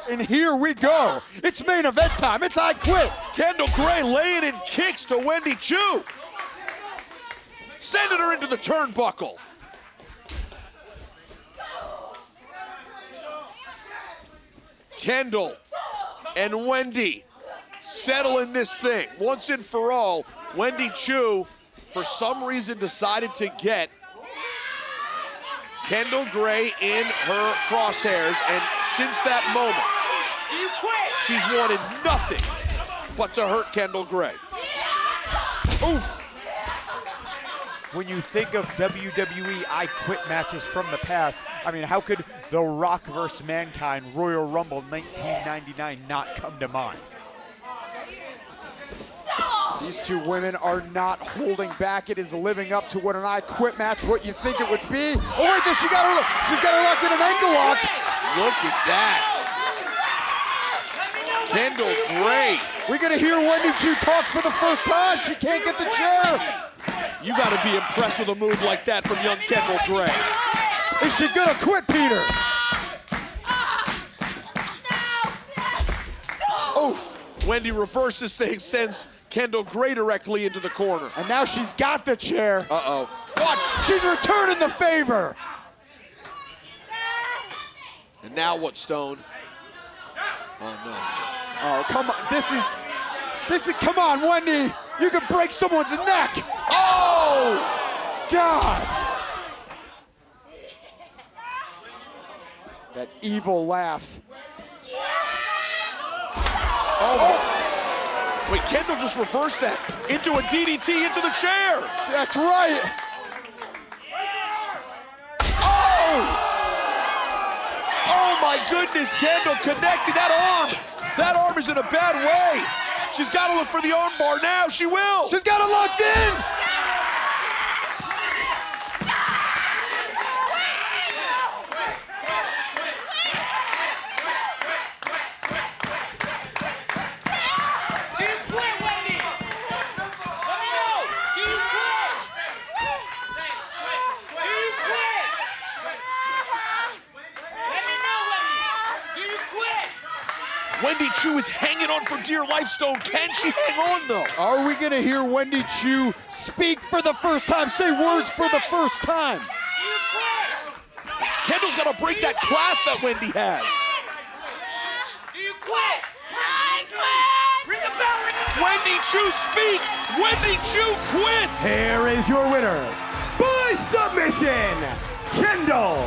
And here we go. It's main event time. It's I Quit. Kendall Gray laying in kicks to Wendy Choo. Sending her into the turnbuckle. Kendall and Wendy settling this thing once and for all. Wendy Choo, for some reason, decided to get Kendall Gray in her crosshairs, and since that moment, she's wanted nothing but to hurt Kendall Gray. Oof. When you think of WWE I Quit matches from the past, I mean, how could The Rock vs. Mankind Royal Rumble 1999 not come to mind? These two women are not holding back. It is living up to what an I Quit match, what you think it would be. Oh, wait, there she's got her locked in an ankle lock. Look at that. Kendall Gray. We're gonna hear Wendy Choo talk for the first time. She can't get the chair. You gotta be impressed with a move like that from young Kendall Gray. Is she gonna quit, Peter? Oof. Wendy reverses things, sends Kendall Gray directly into the corner. And now she's got the chair. Uh-oh. Watch. She's returning the favor. And now what, Stone? Oh, no. Oh, come on. This is, come on, Wendy. You can break someone's neck. Oh! God. That evil laugh. Oh. Wait, Kendall just reversed that into a DDT into the chair. That's right. Oh! Oh my goodness, Kendall connected that arm. That arm is in a bad way. She's got to look for the arm bar now. She will. She's got it locked in. Wendy Choo is hanging on for dear life, Stone. Can she hang on, though? Are we going to hear Wendy Choo speak for the first time, say words for the first time? Kendall's got to break that clasp that Wendy has. Do you quit? I quit! Ring the bell! Wendy Choo speaks. Wendy Choo quits. Here is your winner, by submission, Kendall